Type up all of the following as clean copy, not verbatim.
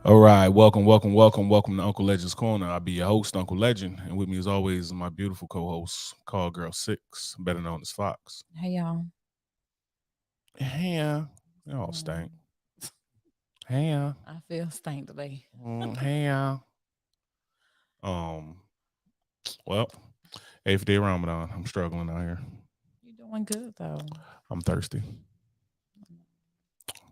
All right, welcome to Uncle Legend's Corner. I'll be your host, Uncle Legend, and with me, as always, is my beautiful co-host, Call Girl Six, better known as Fox. Hey y'all. Hey, they all stank. Mm, Hey, I feel stank today. hey. Um, well, eighth day Ramadan. I'm struggling out here. You doing good though. I'm thirsty,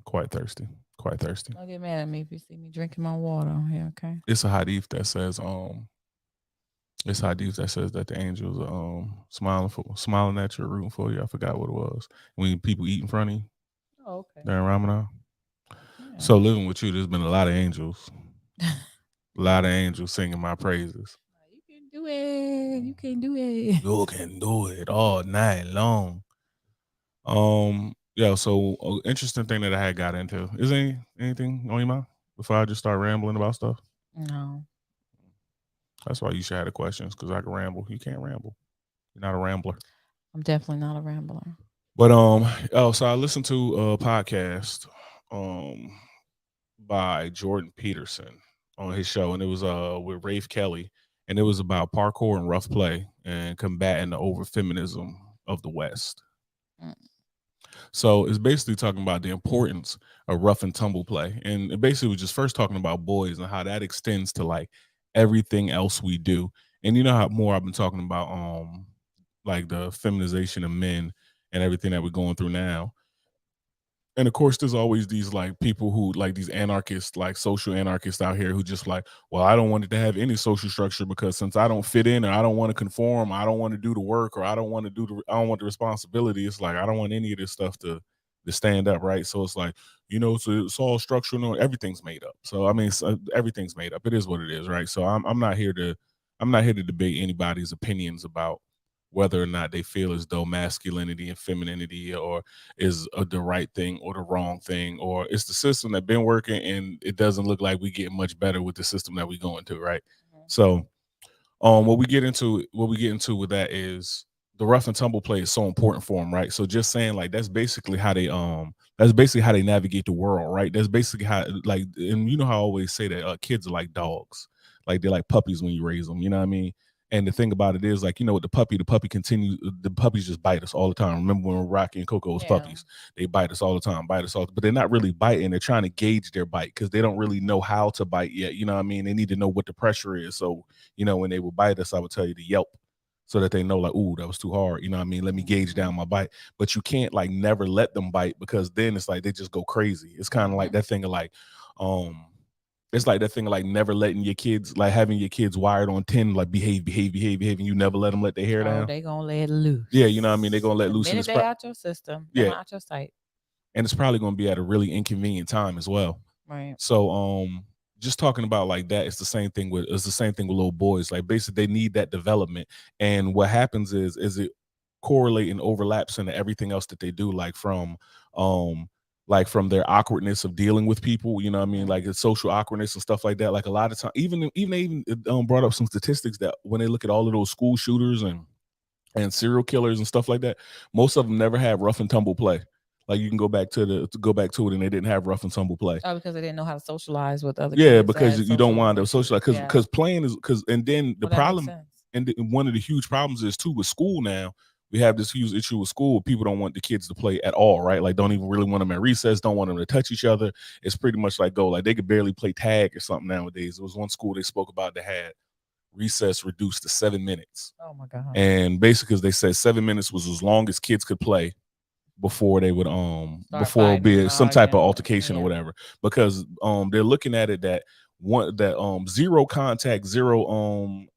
quite thirsty, quite thirsty. Don't get mad at me if you see me drinking my water on here, okay? It's a hadith that says, it's a hadith that says that the angels are smiling at you, rooting for you. I forgot what it was. When people eat in front of you Oh, okay. during Ramadan. Yeah. So living with you, there's been a lot of angels singing my praises. You can do it. You can do it. You can do it all night long. Yeah. So interesting thing that I had got into is anything on your mind before I just start rambling about stuff. No, That's why you should have the questions because I can ramble. You can't ramble. You're not a rambler. I'm definitely not a rambler. But so I listened to a podcast um by Jordan Peterson on his show, and it was with Rafe Kelly, and it was about parkour and rough play and combating the over feminism of the West. Mm. So it's basically talking about the importance of rough and tumble play, and it basically was just first talking about boys and how that extends to like everything else we do. And you know how more I've been talking about like the feminization of men and everything that we're going through now. And of course there's always these like people who like these anarchists, like social anarchists out here who just like, well, I don't want it to have any social structure because since I don't fit in or I don't want to conform, I don't want to do the work, or I don't want the responsibility. It's like I don't want any of this stuff to stand up, right? So it's like, so it's all structural, everything's made up. So I mean, everything's made up. It is what it is, right? So I'm not here to debate anybody's opinions about whether or not they feel as though masculinity and femininity or is the right thing or the wrong thing, or it's the system that been working and it doesn't look like we get much better with the system that we go into, right? Mhm. So what we get into with that is the rough and tumble play is so important for them, right? So just saying like that's basically how they navigate the world, right? That's basically how, like, and you know how I always say that kids are like dogs, like they're like puppies when you raise them, you know what I mean? And the thing about it is, like, with the puppies just bite us all the time. Remember when Rocky and Coco was Yeah. puppies? They bite us all the time, but they're not really biting. They're trying to gauge their bite because they don't really know how to bite yet. You know what I mean? They need to know what the pressure is. So, when they would bite us, I would tell you to yelp so that they know, like, ooh, that was too hard. You know what I mean? Let me gauge Mhm. down my bite. But you can't like never let them bite because then it's like they just go crazy. It's kind of like Mhm. that thing of like, um, it's like that thing of like never letting your kids, like having your kids wired on 10, like behave, and you never let them let their hair Oh, down. they gonna let Yeah, you know what I mean? They're loose. gonna let The loose, and minute they out your system, them yeah, out your sight. and it's probably gonna be at a really inconvenient time as well. Right. So just talking about like that, it's the same thing with little boys. Like basically they need that development. And what happens is it correlate and overlaps into everything else that they do, um like from their awkwardness of dealing with people, you know what I mean? Mhm. Like it's social awkwardness and stuff like that. Like a lot of time, they even brought up some statistics that when they look at all of those school shooters and serial killers and stuff like that, most of them never had rough and tumble play. Like you can go back to it, and they didn't have rough and tumble play. Oh, because they didn't know how to socialize with other Yeah, kids because at you don't social want to socialize yeah. because playing is because and then the Well, that makes problem sense. one of the huge problems is too with school now. We have this huge issue with school. People don't want the kids to play at all, right? Like don't even really want them at recess, don't want them to touch each other. It's pretty much like go like they could barely play tag or something nowadays. There was one school they spoke about that had recess reduced to 7 minutes. Oh my God. And basically, as they said, 7 minutes was as long as kids could play before they would Start before it would fighting and be some type of arguing. altercation or Yeah. whatever, because they're looking at it that one that zero contact, zero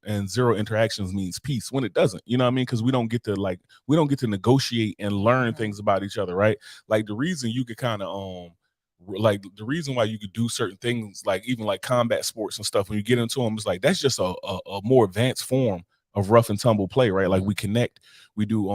and zero interactions means peace, when it doesn't, you know what I mean? Because we don't get to negotiate and learn Mhm. things about each other, right? Like the reason you could kind of like the reason why you could do certain things, like even like combat sports and stuff, when you get into them, it's like that's just a more advanced form of rough and tumble play, right? Like Mhm. we connect, we do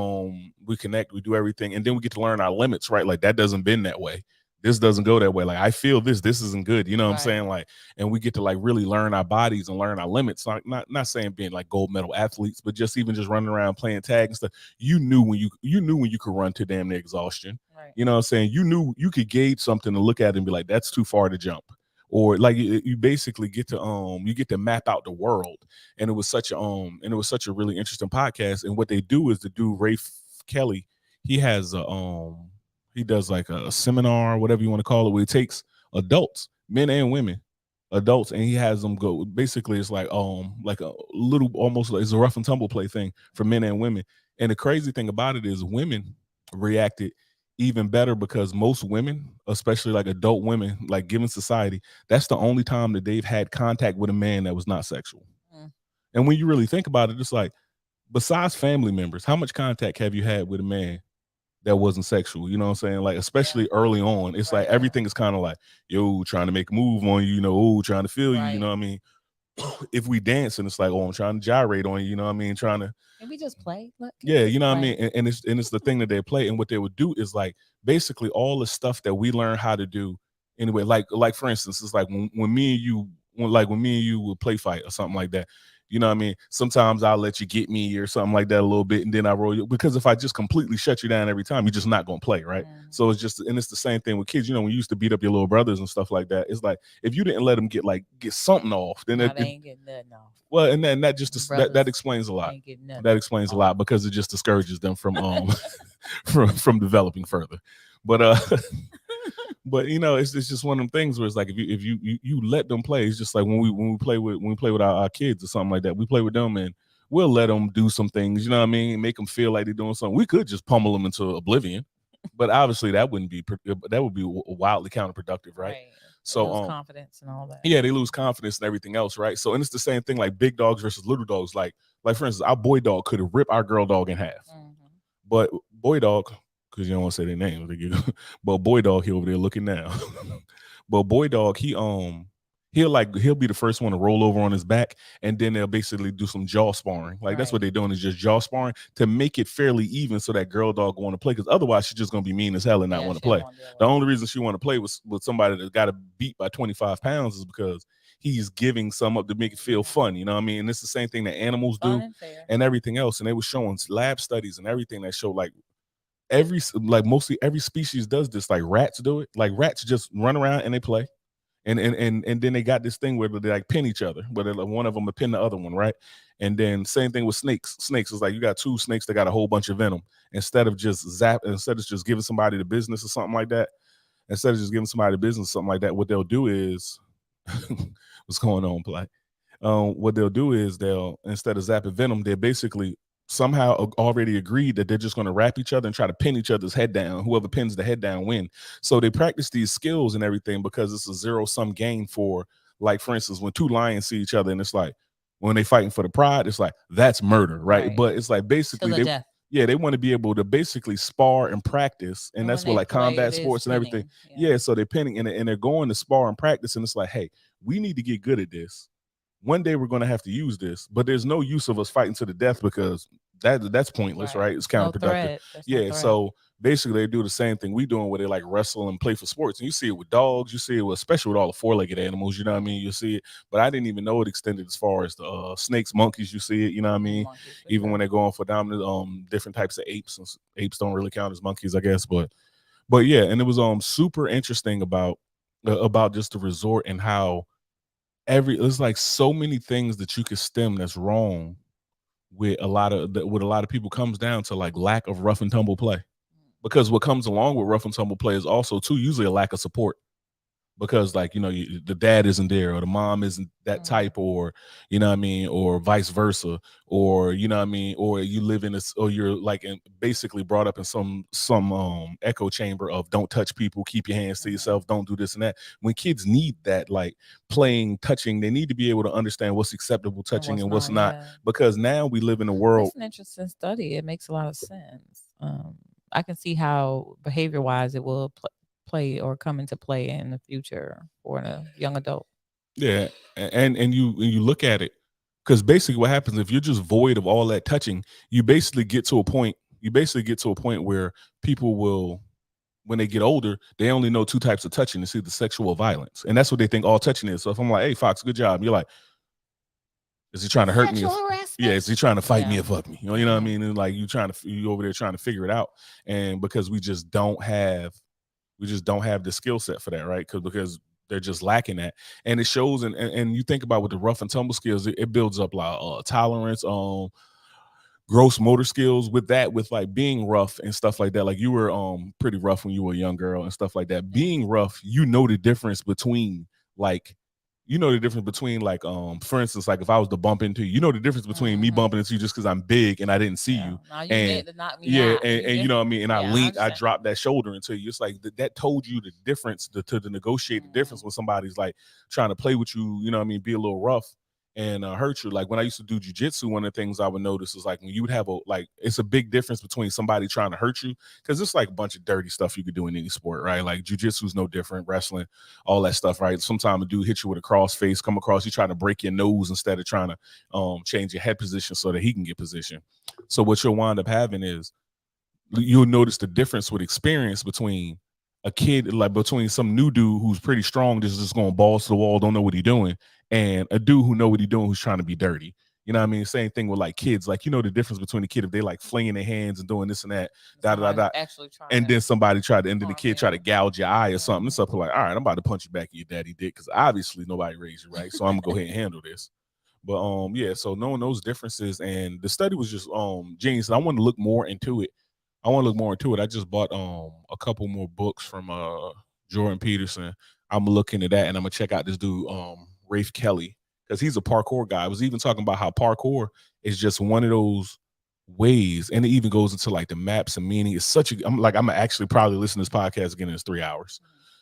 everything, and then we get to learn our limits, right? Like that doesn't bend that way. This doesn't go that way. Like I feel this isn't good. You know what I'm Right. saying? Like, and we get to like really learn our bodies and learn our limits. Like not saying being like gold medal athletes, but just even just running around playing tag and stuff. You knew when you could run to damn near exhaustion. Right. You know what I'm saying? You knew you could gauge something and look at it and be like, that's too far to jump. or like you basically get to you get to map out the world. And it was such a really interesting podcast. And what they do is the dude Kelly, he has he does like a seminar, whatever you want to call it, where he takes adults, men and women, adults, and he has them go. Basically, it's like a little, almost like it's a rough and tumble play thing for men and women. And the crazy thing about it is women reacted even better, because most women, especially like adult women, like given society, that's the only time that they've had contact with a man that was not sexual. And when you really think about it, it's like, besides family members, how much contact have you had with a man that wasn't sexual? You know what I'm saying? Like, especially early on, it's like everything is kind of like, yo, trying to make a move on you, oh, trying to feel you, you know what I mean? If we dance and it's like, oh, I'm trying to gyrate on you, you know what I mean? Trying to, and we just play. Look, yeah, you know what I mean? And it's the thing that they play. And what they would do is like basically all the stuff that we learn how to do anyway. Like for instance, it's like when me and you when me and you would play fight or something like that. You know what I mean? Sometimes I'll let you get me or something like that a little bit, and then I roll you, because if I just completely shut you down every time, you're just not gonna play, right? So it's just, and it's the same thing with kids. You know, when you used to beat up your little brothers and stuff like that, it's like if you didn't let them get something off, then they ain't getting nothing off. well, and then that just that explains a lot. That explains a lot, because it just discourages them from from developing further. But but you know, it's just one of them things where it's like if you let them play, it's just like when we play with our kids or something like that, we play with them and we'll let them do some things, you know what I mean, make them feel like they're doing something. We could just pummel them into oblivion, but obviously that would be wildly counterproductive, right? So confidence and all that. Yeah, they lose confidence and everything else, right? So, and it's the same thing like big dogs versus little dogs. Like for instance, our boy dog could have ripped our girl dog in half, but boy dog, because you don't want to say their names, but boy dog, he over there looking now. But boy dog, he'll be the first one to roll over on his back, and then they'll basically do some jaw sparring. Like that's what they're doing, is just jaw sparring to make it fairly even, so that girl dog want to play. Because otherwise, she's just gonna be mean as hell and not want to play. The only reason she want to play with somebody that got beat by 25 pounds is because he's giving some up to make it feel fun. You know what I mean? And it's the same thing that animals do and everything else. And they were showing lab studies and everything that showed mostly every species does this. Like rats do it. Like rats just run around and they play. And then they got this thing where they like pin each other, where like one of them will pin the other one, right? And then same thing with snakes. Snakes is like you got two snakes that got a whole bunch of venom. Instead of just giving somebody the business or something like that, what they'll do is what's going on, Play? What they'll do is they'll, instead of zapping venom, they're basically somehow already agreed that they're just going to wrap each other and try to pin each other's head down. Whoever pins the head down win. So they practice these skills and everything because it's a zero-sum game for, like, for instance, when two lions see each other and it's like, when they fighting for the pride, it's like, that's murder, right? But it's like basically they want to be able to basically spar and practice. And that's what like combat sports and everything. Yeah, so they're pinning and they're going to spar and practice. And it's like, hey, we need to get good at this. One day we're going to have to use this, but there's no use of us fighting to the death because that's pointless, right? It's counterproductive. No so basically they do the same thing we doing, where they like wrestle and play for sports. And you see it with dogs, you see it especially with all the four-legged animals, you know what I mean? You see it, but I didn't even know it extended as far as the snakes, monkeys, you see it, you know what I mean? Even when they're going for dominant different types of apes, and apes don't really count as monkeys, I guess, but yeah, and it was super interesting about just the resort and how there's like so many things that you could stem that's wrong with a lot of people comes down to like lack of rough and tumble play. Because what comes along with rough and tumble play is also too usually a lack of support. Because like, you know, the dad isn't there, or the mom isn't that type, or you know what I mean, or vice versa, or you know what I mean, or you live in this, or you're like basically brought up in some echo chamber of don't touch people, keep your hands to yourself, don't do this and that. When kids need that, like playing, touching, they need to be able to understand what's acceptable touching and what's not. Because now we live in a world. It's an interesting study. It makes a lot of sense. I can see how behavior wise it will play or come into play in the future for a young adult. Yeah, and you look at it, because basically what happens if you're just void of all that touching, you basically get to a point where people will, when they get older, they only know two types of touching. It's either sexual or violence, and that's what they think all touching is. So if I'm like, hey Fox, good job, you're like, is he trying to hurt me? Yeah, is he trying to fight me or fuck me? You know what I mean? And like you over there trying to figure it out, and because we just don't have the skill set for that, right? Because they're just lacking that, and it shows. And you think about with the rough and tumble skills, it builds up like tolerance, gross motor skills with that, with like being rough and stuff like that. Like you were pretty rough when you were a young girl and stuff like that. Being rough, you know the difference between like like for instance, like if I was to bump into you, you know the difference between me bumping into you just because I'm big and I didn't see you. No, you And meant to knock me yeah, out. and you know what I mean, and Yeah, I dropped that shoulder into you. It's like that told you the difference, to the negotiate the difference when somebody's like trying to play with you, you know what I mean, be a little rough and hurt you. Like when I used to do jujitsu, one of the things I would notice is like when you would have it's a big difference between somebody trying to hurt you, because it's like a bunch of dirty stuff you could do in any sport, right? Like jujitsu is no different, wrestling, all that stuff, right? Sometimes a dude hit you with a cross face, come across, you trying to break your nose instead of trying to change your head position so that he can get position. So what you'll wind up having is you'll notice the difference with experience between a kid, like between some new dude who's pretty strong, just going balls to the wall, don't know what he's doing, and a dude who know what he's doing, who's trying to be dirty. You know what I mean? Same thing with like kids. Like, you know the difference between the kid if they like flinging their hands and doing this and that, actually trying and then somebody tried to, and then the kid try to gouge your eye or something. Mm-hmm. It's up like, all right, I'm about to punch you back in your daddy dick, because obviously nobody raised you right. So I'm gonna go ahead and handle this. But yeah, so knowing those differences, and the study was just genius. And I want to look more into it. I just bought a couple more books from Jordan Peterson. I'm looking at that, and I'm gonna check out this dude Rafe Kelly, because he's a parkour guy. I was even talking about how parkour is just one of those ways, and it even goes into like the maps and meaning. It's such a I'm gonna actually probably listen to this podcast again in this 3 hours.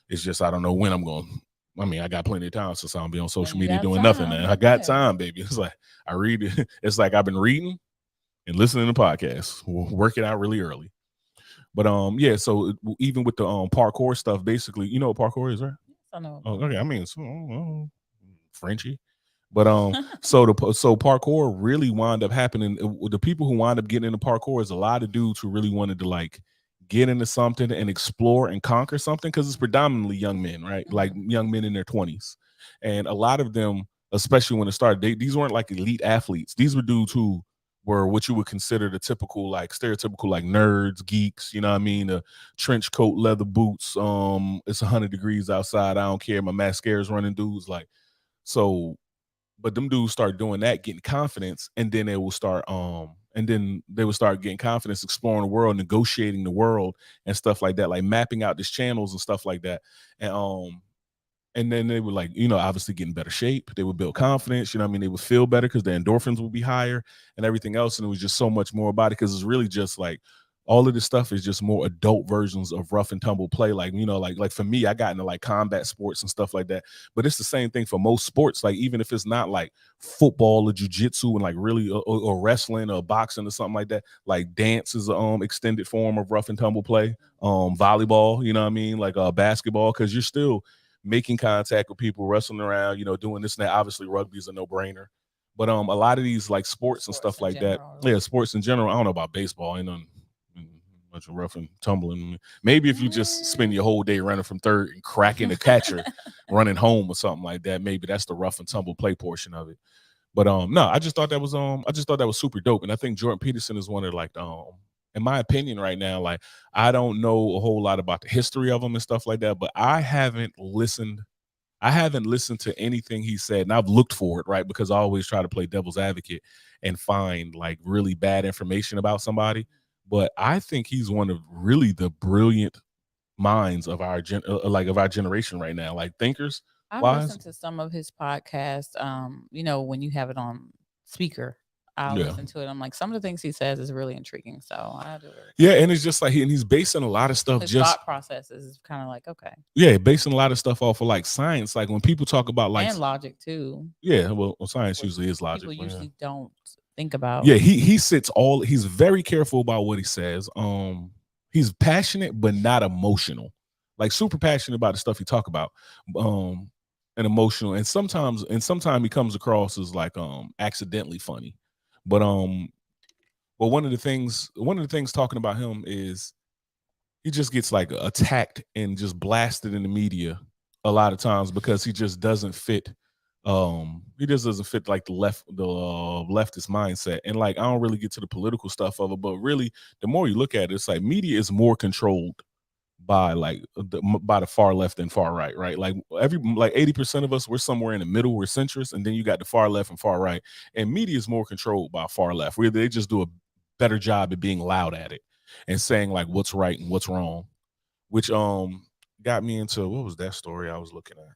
It's just I don't know when I'm going. I mean, I got plenty of time since I'll be on social media doing nothing. And I got time, baby. It's like I read it. It's like I've been reading and listening to podcasts, working out really early. But yeah. So even with the parkour stuff, basically, you know what parkour is, right? I know. Oh, okay. I mean, it's Frenchy. But so parkour really wound up happening. The people who wind up getting into parkour is a lot of dudes who really wanted to like get into something and explore and conquer something, because it's predominantly young men, right? Like young men in their 20s, and a lot of them, especially when it started, these weren't like elite athletes. These were dudes who were what you would consider the typical, like stereotypical, like nerds, geeks. You know what I mean? A trench coat, leather boots. It's 100 degrees outside. I don't care. My mascara's running, dudes. Like so. But them dudes start doing that, getting confidence, and then they will start getting confidence, exploring the world, negotiating the world and stuff like that, like mapping out these channels and stuff like that. And then they would, like, you know, obviously get in better shape. They would build confidence, you know what I mean? They would feel better because their endorphins would be higher and everything else. And it was just so much more about it, because it's really just like all of this stuff is just more adult versions of rough and tumble play. Like, you know, like for me, I got into like combat sports and stuff like that. But it's the same thing for most sports. Like, even if it's not like football or jujitsu and like really or wrestling or boxing or something like that, like dance is a extended form of rough and tumble play. Volleyball, you know what I mean? Like basketball, because you're still making contact with people, wrestling around, you know, doing this and that. Obviously, rugby is a no-brainer. But a lot of these like sports and stuff like that, yeah, sports in general. I don't know about baseball, ain't none much of rough and tumbling. Maybe if you just spend your whole day running from third and cracking the catcher, running home or something like that, maybe that's the rough and tumble play portion of it. But no, I just thought that was super dope. And I think Jordan Peterson is one of like in my opinion right now, like I don't know a whole lot about the history of him and stuff like that, but I haven't listened to anything he said, and I've looked for it, right? Because I always try to play devil's advocate and find like really bad information about somebody. But I think he's one of really the brilliant minds of our of our generation right now, like thinkers. I've listened to some of his podcasts. You know, when you have it on speaker, I'll listen to it. I'm like, some of the things he says is really intriguing. So I do it. Yeah, and it's just like he's basing a lot of stuff. His just thought processes is kind of like, okay. Yeah, basing a lot of stuff off of like science. Like when people talk about like and logic too. Yeah, well, science usually is logic. People usually don't think about. Yeah, he's very careful about what he says. He's passionate but not emotional. Like super passionate about the stuff he talk about. And emotional, and sometimes he comes across as like accidentally funny. But one of the things talking about him is he just gets like attacked and just blasted in the media a lot of times because he just doesn't fit like the leftist mindset. And like I don't really get to the political stuff of it, but really the more you look at it, it's like media is more controlled by the far left and far right, right? Like 80% of us, we're somewhere in the middle, we're centrist, and then you got the far left and far right. And media is more controlled by far left, where they just do a better job at being loud at it and saying like what's right and what's wrong, which got me into what was that story I was looking at?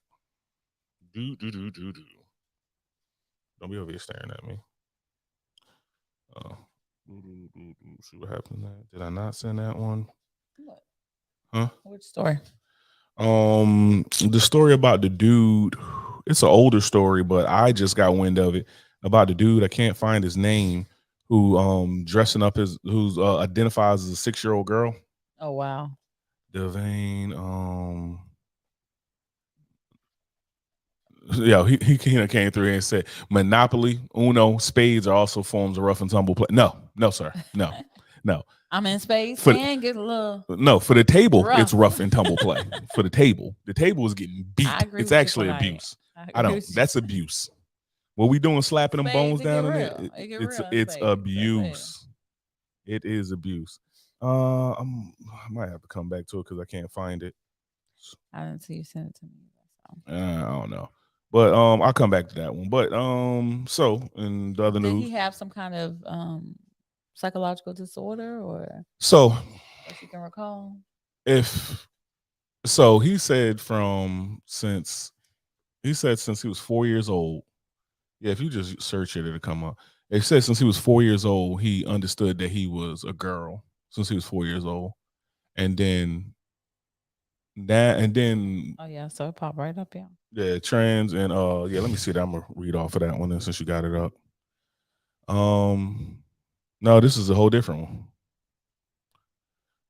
Do do do do do. Don't be over here staring at me. Uh, see what happened there. Did I not send that one? What? Huh? Which story? The story about the dude. It's an older story, but I just got wind of it about the dude. I can't find his name. Who dressing up as who's identifies as a 6-year-old girl. Oh wow. Devane. Yeah, he came through here and said Monopoly, Uno, spades are also forms of rough and tumble play. No, sir, no. I'm in space For and get a little. No, for the table, rough. It's rough and tumble play. For the table is getting beat. I agree It's with you actually tonight. abuse. I don't. with you. That's abuse. What we doing, slapping them bones Spades, it down get in real. it? It get It's real in it's spades. That's it. abuse. It is abuse. I might have to come back to it because I can't find it. I didn't see you send it to me. So. I don't know. But I'll come back to that one. But so in the other Did news, he have some kind of psychological disorder or so if you can recall? if so, he said since he was 4 years old. Yeah, if you just search it, it'll come up. It says since he was 4 years old, he understood that he was a girl since he was 4 years old, and then Oh yeah, so it popped right up, yeah, trans and yeah. Let me see that. I'm gonna read off of that one then, since you got it up. No, this is a whole different one.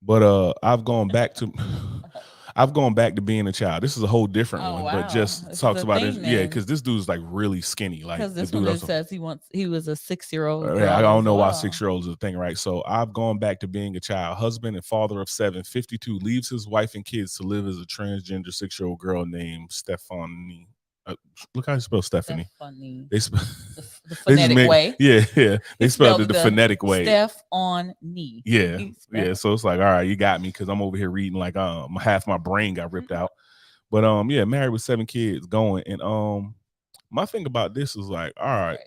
But I've gone back to being a child. This is a whole different one, wow. but just This talks is a about this. thing Yeah, then. because this dude's like really skinny. Like Because the this dude one it also, says he was a 6-year-old girl. yeah, I don't as know why well. 6-year-olds is a thing, right? So I've gone back to being a child, husband and father of 7, 52, leaves his wife and kids to live as a transgender 6-year-old girl named Stephanie. Look how you spell Stephanie. Stephanie. They spell The phonetic way. Yeah. They spelled it the phonetic way. Stephanie. Yeah. So it's like, all right, you got me because I'm over here reading like half my brain got ripped out. But yeah, married with 7 kids going. And my thing about this is like, all right.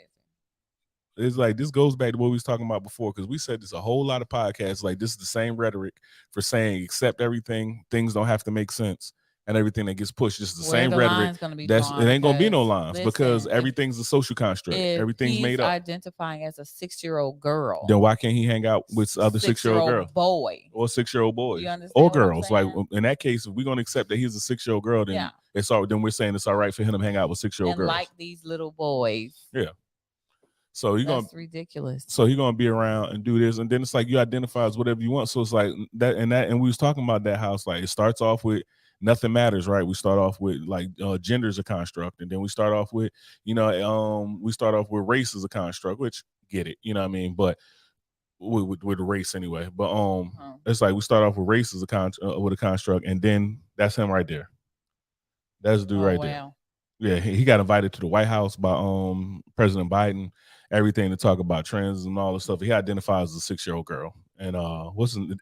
It's like this goes back to what we was talking about before, because we said this a whole lot of podcasts. Like this is the same rhetoric for saying accept everything, things don't have to make sense, and everything that gets pushed. This is the same rhetoric. It ain't gonna be no lines because everything's a social construct. Everything's made up. Identifying as a 6-year-old girl, then why can't he hang out with other 6-year-old girls boy or 6-year-old boys you understand or what I'm girls? Like saying? in that case, if we're gonna accept that he's a 6-year-old girl, then it's all. Then we're saying it's all right for him to hang out with 6-year-old girls, like these little boys. Yeah. So that's ridiculous. So he's gonna be around and do this, and then it's like you identify as whatever you want. So it's like that, and we was talking about that house. Like it starts off with nothing matters, right? We start off with like gender is a construct, and then we start off with we start off with race as a construct, which get it, you know what I mean? But with race anyway. But it's like we start off with race as with a construct, and then that's him right there. That's the dude right there. Yeah, he got invited to the White House by President Biden, everything to talk about trans and all this stuff. He identifies as a 6-year-old girl. And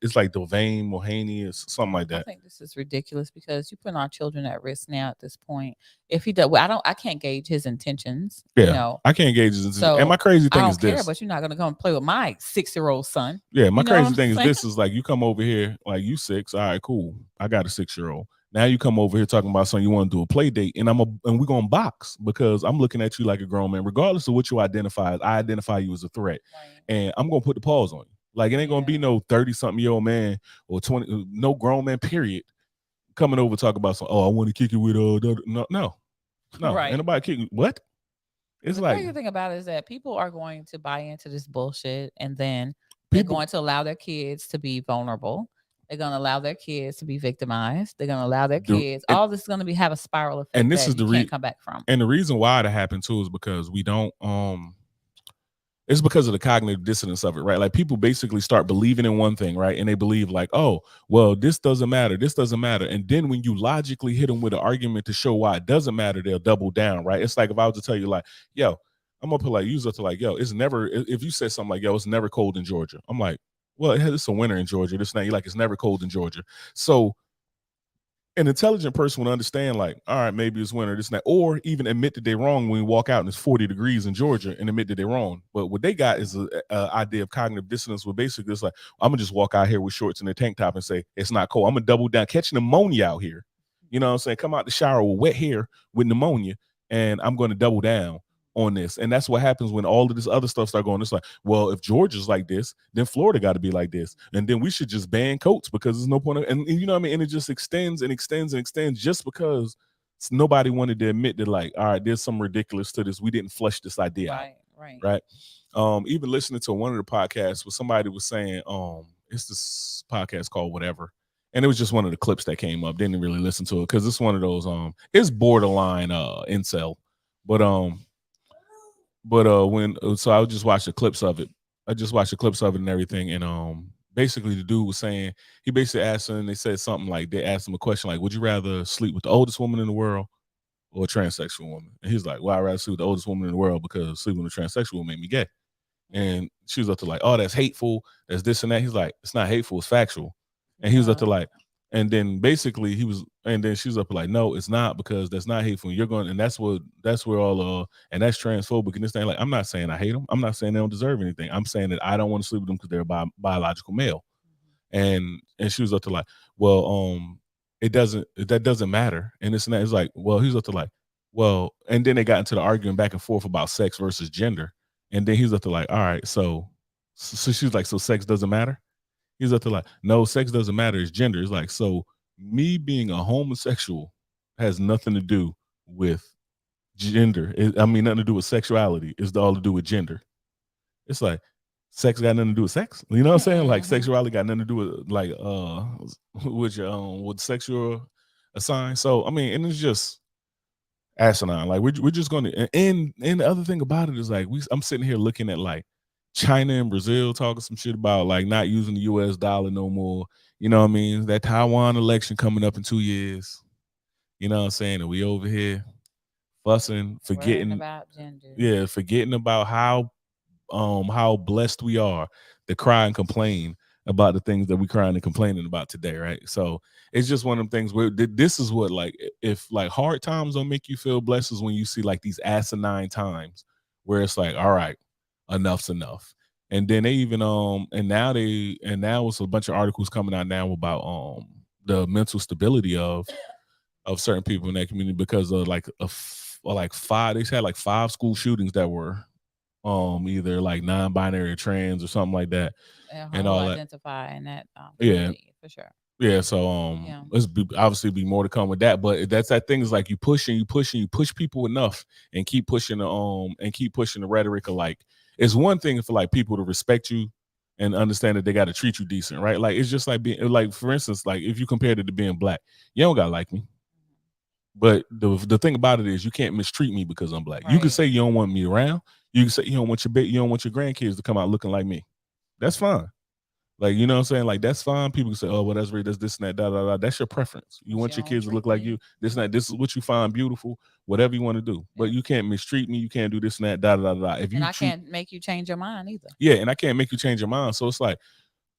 it's like Devane Mulhaney or something like that. I think this is ridiculous because you put our children at risk now at this point. If he does, I can't gauge his intentions. Yeah, I can't gauge his intentions. So and my crazy thing is this. But you're not going to come play with my 6-year-old son. Yeah, my crazy thing is this is like you come over here, like you 6, all right, cool. I got a 6-year-old. Now you come over here talking about something you want to do a play date, and we're gonna box because I'm looking at you like a grown man, regardless of what you identify as. I identify you as a threat, and I'm gonna put the pause on you. Like it ain't gonna be no 30-something-year-old man or 20, no grown man, period, coming over talk about something. Oh, I want to kick it with no, right. Ain't nobody kicking. What? It's the crazy thing about it is that people are going to buy into this bullshit, and then they're going to allow their kids to be vulnerable. They're going to allow their kids to be victimized. They're going to allow their kids. All this is going to have a spiral effect, and this is the can't come back from. And the reason why that happened too is because we don't. It's because of the cognitive dissonance of it, right? Like people basically start believing in one thing, right? And they believe like, oh, well, this doesn't matter. This doesn't matter. And then when you logically hit them with an argument to show why it doesn't matter, they'll double down, right? It's like if I was to tell you like, yo, I'm gonna put like user to like, yo, it's never. If you said something like, yo, it's never cold in Georgia, I'm like, well, it's a winter in Georgia. This night, you're like, it's never cold in Georgia. So an intelligent person would understand, like, all right, maybe it's winter, this and that, or even admit that they're wrong when we walk out and it's 40 degrees in Georgia and admit that they're wrong. But what they got is a idea of cognitive dissonance, where basically it's like, I'm gonna just walk out here with shorts and a tank top and say it's not cold. I'm gonna double down, catch pneumonia out here. You know what I'm saying? Come out the shower with wet hair with pneumonia, and I'm going to double down on this. And that's what happens when all of this other stuff start going. It's like, well, if Georgia's like this, then Florida got to be like this, and then we should just ban coats because there's no point of, and you know what I mean. And it just extends and extends and extends just because nobody wanted to admit that, like, all right, there's some ridiculous to this. We didn't flesh this idea out, right? Even listening to one of the podcasts where somebody was saying, it's this podcast called whatever, and it was just one of the clips that came up. Didn't really listen to it because it's one of those it's borderline incel, but when so I just watched the clips of it. I just watched the clips of it and everything, and basically the dude was saying, he basically asked him, and they said something like, they asked him a question like, would you rather sleep with the oldest woman in the world or a transsexual woman? And he's like, well, I'd rather sleep with the oldest woman in the world because sleeping with a transsexual would make me gay. And she was up to like, oh, that's hateful, that's this and that. He's like, it's not hateful, it's factual. And he was up to like, and then basically he was, and then she was up like, no, it's not, because that's not hateful. You're going, and that's where all and that's transphobic and this thing. Like, I'm not saying I hate them. I'm not saying they don't deserve anything. I'm saying that I don't want to sleep with them because they're a biological male. And she was up to like, well, that doesn't matter. And this and that. It's like, well, he was up to like, well, and then they got into the arguing back and forth about sex versus gender. And then he's up to like, all right, so she's like, so sex doesn't matter? He's up to like, no, sex doesn't matter, it's gender. It's like, so me being a homosexual has nothing to do with gender. Nothing to do with sexuality. It's all to do with gender. It's like, sex got nothing to do with sex. You know what I'm saying? Like, sexuality got nothing to do with like with your with sexual assign. So I mean, and it's just asinine. Like, we're just going to, and the other thing about it is like, I'm sitting here looking at like China and Brazil talking some shit about like not using the US dollar no more. You know what I mean? That Taiwan election coming up in 2 years. You know what I'm saying? And we over here fussing, forgetting about gender. Yeah, forgetting about how blessed we are to cry and complain about the things that we crying and complaining about today, right? So it's just one of them things where this is what, like, if like hard times don't make you feel blessed, is when you see like these asinine times where it's like, all right, enough's enough. And then they even and now it's a bunch of articles coming out now about the mental stability of certain people in that community because of like five, they had like 5 school shootings that were either like non-binary or trans or something like that, and all that. Identify in that for sure. Yeah, so obviously be more to come with that, but that's that thing, is like you push people enough and keep pushing the rhetoric of like, it's one thing for like people to respect you and understand that they got to treat you decent, right? Like, it's just like being like, for instance, like if you compared it to being black, you don't gotta like me. But the thing about it is you can't mistreat me because I'm black. Right. You can say you don't want me around. You can say you don't want your grandkids to come out looking like me. That's fine. Like, you know what I'm saying? Like, that's fine. People can say, oh, well, that's right, that's this and that, da, da, da. That's your preference. You want your kids to look like you, this and that. This is what you find beautiful, whatever you want to do. But you can't mistreat me. You can't do this and that, da, da, da, da. And I can't make you change your mind either. Yeah, and I can't make you change your mind. So it's like,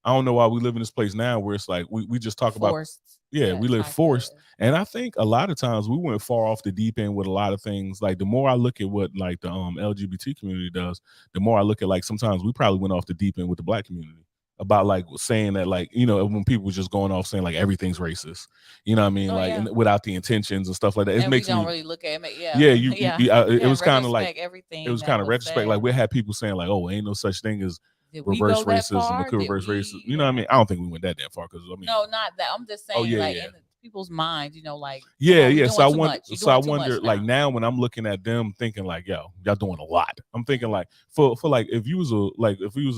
I don't know why we live in this place now where it's like we just talk forced. About we live forced. And I think a lot of times we went far off the deep end with a lot of things. Like, the more I look at what like the LGBT community does, the more I look at like sometimes we probably went off the deep end with the black community about like saying that, like, you know, when people were just going off saying like everything's racist, you know what I mean? Without the intentions and stuff like that. It makes me really look at it. It was kind of like everything. It was kind of retrospect. Like, we had people saying like, oh, ain't no such thing as reverse racism or reverse racism. You know what I mean? I don't think we went that damn far, because I mean, no, not that. I'm just saying, in people's minds, you know, like, So I wonder, like, now when I'm looking at them, thinking like, yo, y'all doing a lot. I'm thinking like, for like, if you was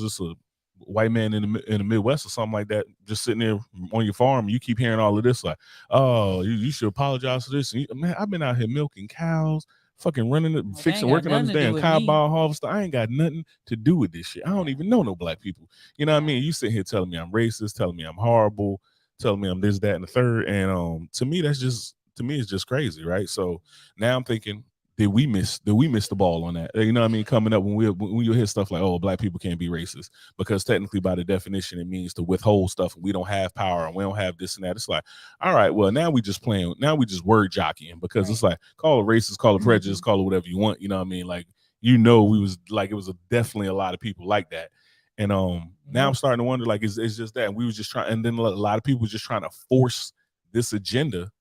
just a white man in the Midwest or something like that, just sitting there on your farm, you keep hearing all of this, like, oh, you should apologize for this. And man, I've been out here milking cows, fucking running it, working on this damn cowball harvester. I ain't got nothing to do with this shit. I don't even know no black people. You know what I mean? You sit here telling me I'm racist, telling me I'm horrible, telling me I'm this, that, and the third. And to me, it's just crazy, right? So now I'm thinking, did we miss the ball on that? You know what I mean? Coming up when you hear stuff like, oh, black people can't be racist, because technically by the definition it means to withhold stuff, and we don't have power and we don't have this and that. It's like, all right, well, now we just word jockeying, because it's like, call it racist, call it prejudice, call it whatever you want. You know what I mean? Like, we was like, it was definitely a lot of people like that. And now I'm starting to wonder, like, it's just that, and we was just trying, and then a lot of people was just trying to force this agenda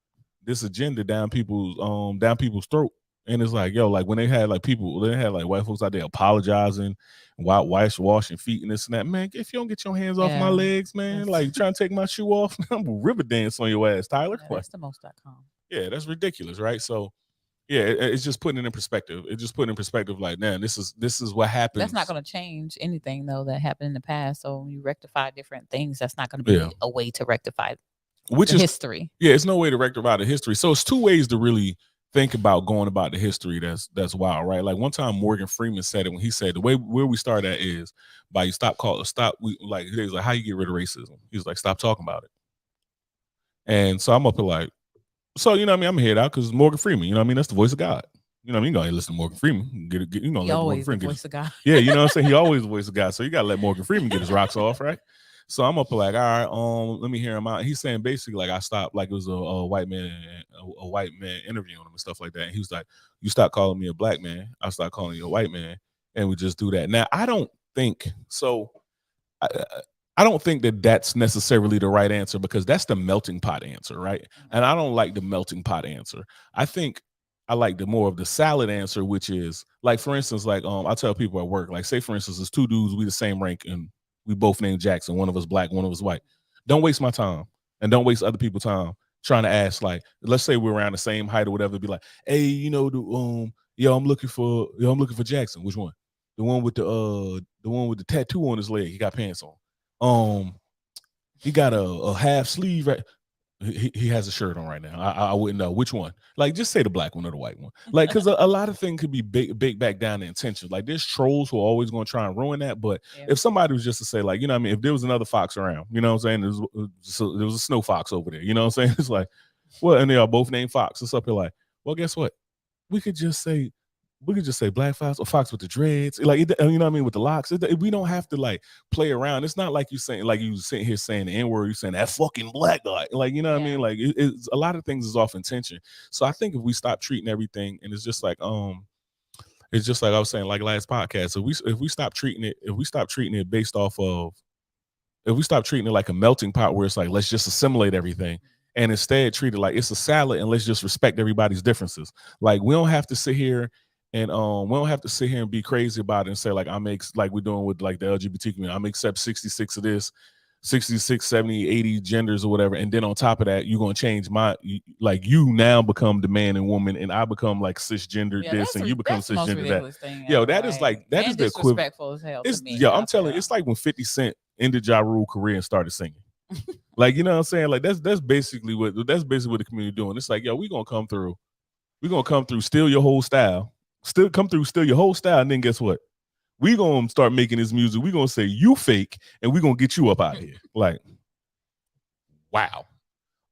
down people's throat. And it's like, yo, like when they had like white folks out there apologizing, washing feet and this and that. Man, if you don't get your hands off my legs, man, like trying to take my shoe off, I'm gonna river dance on your ass, Tyler. Yeah, that's the most.com. Yeah, that's ridiculous, right? So yeah, it's just putting it in perspective. It's just putting in perspective, like, man, this is what happens. That's not going to change anything though that happened in the past. So when you rectify different things, that's not going to be a way to rectify history. Yeah, it's no way to rectify the history. So it's two ways to really think about going about the history that's wild, right? Like one time Morgan Freeman said it when he said the way where we start at is by he was like, how you get rid of racism? He was like, stop talking about it. And so I'm up here like, so you know what I mean, I'm gonna head out because Morgan Freeman, you know what I mean, that's the voice of God. You know what I mean? You gotta listen to Morgan Freeman. Let Morgan Freeman the voice of God. Yeah, you know what I'm saying? He always the voice of God. So you gotta let Morgan Freeman get his rocks off, right? So I'm up like, all right, let me hear him out. He's saying basically like I stopped, like it was a white man interviewing him and stuff like that. And he was like, you stop calling me a black man, I'll start calling you a white man, and we just do that. Now I don't think so. I don't think that that's necessarily the right answer, because that's the melting pot answer, right? And I don't like the melting pot answer. I think I like the more of the salad answer, which is like, for instance, like I tell people at work, like say for instance, there's two dudes, we the same rank, and we both named Jackson. One of us black, one of us white. Don't waste my time, and don't waste other people's time trying to ask, like, let's say we're around the same height or whatever. Be like, hey, you know, I'm looking for Jackson. Which one? The one with the tattoo on his leg. He got pants on. He got a half sleeve, right? He has a shirt on right now. I wouldn't know which one. Like, just say the black one or the white one. Like, because a lot of things could be big back down the intentions. Like, there's trolls who are always going to try and ruin that. But if somebody was just to say, like, you know what I mean, if there was another fox around, you know what I'm saying, there was a snow fox over there, you know what I'm saying? It's like, well, and they are both named Fox. It's up here like, well, guess what? We could just say black fox or fox with the dreads, like, you know what I mean, with the locks. We don't have to like play around. It's not like you saying, like, you sitting here saying the N-word, you saying that fucking black guy, like, you know what I mean, like it's a lot of things is off intention. So I think if we stop treating everything, and it's just like I was saying, like last podcast, so if we stop treating it based off of, if we stop treating it like a melting pot where it's like, let's just assimilate everything, and instead treat it like it's a salad, and let's just respect everybody's differences. Like, we don't have to sit here and be crazy about it and say, like, like we're doing with like the LGBT community, I'm accept 66 of this, 66, 70, 80 genders or whatever. And then on top of that, you're going to change like, you now become the man and woman, and I become like cisgender this, and you become cisgender that. Yo, that is like, that is the equivalent. As hell to me. I'm telling you, it's like when 50 Cent ended Ja Rule career and started singing. Like, you know what I'm saying? Like, that's basically what the community doing. It's like, yo, we're going to come through, steal your whole style. Still come through, steal your whole style, and then guess what? We gonna start making this music. We gonna say you fake, and we gonna get you up out of here. Like, wow,